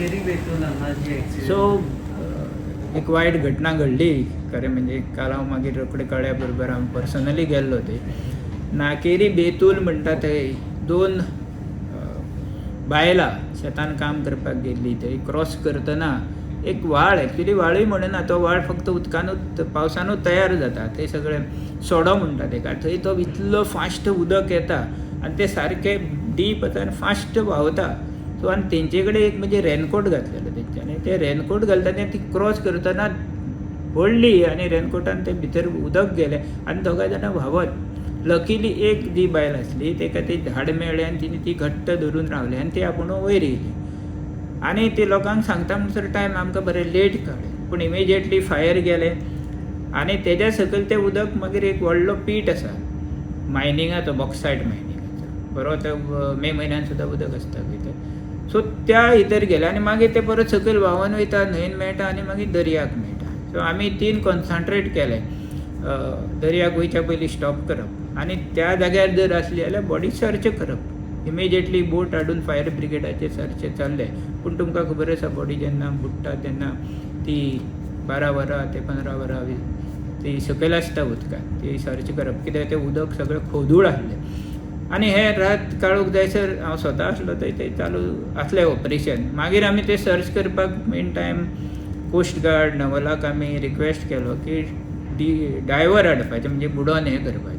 Carry Betul हांगा जी so एक वायट घटना घडली खरें म्हणजे काल हांव मागीर रोखडें कळ्ळ्या बरोबर हांव पर्सनली गेल्लो थंय. नाकेरी बेतूल म्हणटा थंय 2 बायलां शेतान काम करपाक गेल्लीं. थंय क्रॉस करतना एक व्हाळ, एक्चुली व्हाळूय म्हणना, तो व्हाळ फक्त उदकानूच पावसानूच तयार जाता. ते सगळें सोडो म्हणटा तेका. थंय तो इतलो फास्ट उदक येता आनी ते सारके डीप वता आनी फास्ट व्हांवता. सो आनी तेंचे कडेन एक म्हणजे रेनकोट घातलेलो तेंच्यांनी. ते रेनकोट घालतना ती क्रॉस करतना पडली आनी रेनकोटान ते भितर उदक गेलें आनी दोगांय जाणां व्हांवत. लकिली एक जी बायल आसली तेका ती झाड मेळ्ळें आनी तिणें ती घट्ट धरून रावली आनी ती आपूण वयर येयली. आनी ती लोकांक सांगता म्हणसर टायम आमकां बरें लेट कळ्ळें. पूण इमिजिएटली फायर गेलें आनी तेज्या सकयल तें उदक मागीर एक व्हडलो पीट आसा मायनिंगाचो, बॉक्सायट मायनिंगाचो. बरो तो मे म्हयन्यान सुद्दां उदक आसता भितर. सो त्या भितर गेले आनी मागीर ते परत सकयल व्हांवून वयता, न्हंयेन मेळटा आनी मागीर दर्याक मेळटा. सो आमी 3 कॉन्सन्ट्रेट केलें. दर्याक वयच्या पयलीं स्टॉप करप आनी त्या जाग्यार जर आसली जाल्यार बॉडी सर्च करप. इमिजिएटली बोट हाडून फायर ब्रिगेडाचे सर्च चालले. पूण तुमकां खबर आसा बॉडी जेन्ना बुडटा तेन्ना ती 12 वरां ते 15 वरां ती सकयल आसता उदकांत. ती सर्च करप कित्याक तें उदक सगळें खोदूळ आसलें. आनी हें रात काळोख जायसर हांव स्वता आसलो थंय, तें चालू आसलें ऑपरेशन. मागीर आमी तें सर्च करपाक मेन टायम कोस्ट गार्ड, नवलाक आमी रिक्वेस्ट केलो की डायवर हाडपाचें, म्हणजे बुडोवन हें करपाचें.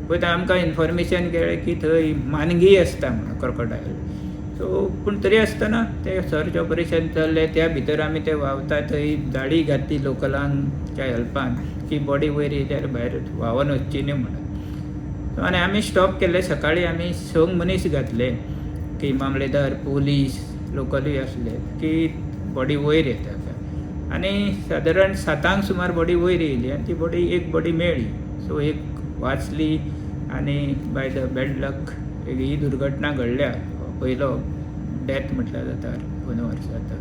पळय आमकां इन्फॉर्मेशन केळें की थंय मानगी आसता म्हणून, क्रोकोडायल. सो पूण तरी आसतना तें सर्च ऑपरेशन चल्लें. त्या भितर आमी ते व्हांवता थंय दाडी घातली लोकलांच्या हेल्पान की बॉडी वयर येयल्यार भायर व्हांवून वचची न्ही म्हणून. आनी आमी स्टॉप केल्ले. सकाळीं आमी 6 मनीस घातले की मामलेदार, पोलीस, लोकलूय आसले की बॉडी वयर येता काय. आनी सादारण 7 सुमार बॉडी वयर येयली आनी ती एक बॉडी मेळ्ळी. सो एक वाचली आनी बाय द बॅड लक ही दुर्घटना घडल्या. पयलो डॅथ म्हटल्यार जाता 2 वर्सां जाता.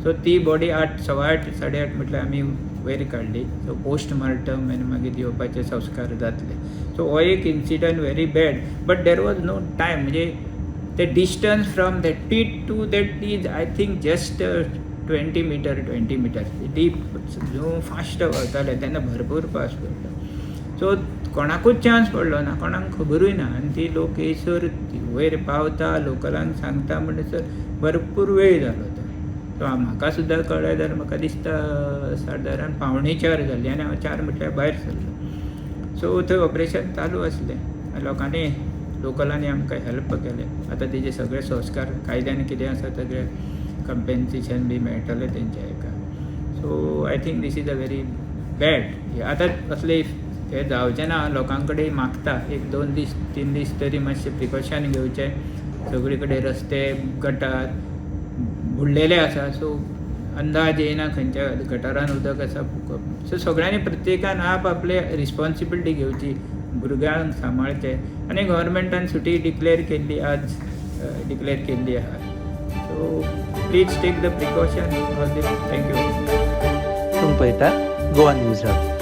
सो ती बॉडी 8, 8:15, 8:30 म्हटल्यार आमी वयर काडली. सो पोस्टमार्टम आनी मागीर येवपाचे संस्कार जातले. सो हो एक incident very bad. But there was no time. म्हणजे ते distance from that pit to that is I think just 20 metre. Deep जो फास्ट वताले तेन्ना भरपूर पावस पडलो. सो कोणाकूच चान्स पडलो ना, कोणाक खबरूय ना. आनी ती लोक येयसर वयर पावता, लोकलांक सांगता म्हणसर भरपूर वेळ जालो तो. सो म्हाका सुद्दां कळ्ळें जाल्यार म्हाका दिसता सादारण 3:45 जाली आनी हांव 4 म्हटल्यार भायर सरलो. सो थंय ऑपरेशन चालू आसलें. लोकलांनी आमकां हेल्प केलें. आतां तेजे सगळे संस्कार कायद्यान कितें आसा सगळें कंपेन्सेशन बी मेळटलें तेंच्या हेका. So I think this is a very bad. आतां असले हे जावचें ना. लोकां कडेन मागता 1-2 दीस 3 दीस तरी मातशें प्रिकॉशन घेवचें. सगळे कडेन रस्ते, गटार बुडलेले आसा. सो अंदाज येयना खंयच्या गटारान उदक आसा फुकप. सो सगळ्यांनी प्रत्येकान आप आपले रिस्पॉन्सिबिलिटी घेवची. भुरग्यांक सांबाळचें. आनी गव्हर्मेंटान सुटी डिक्लेअर केल्ली, आज डिक्लेअर केल्ली आसा. So please take the precaution all this. Thank you. तुम्ही पळयता गोवा न्यूज हब.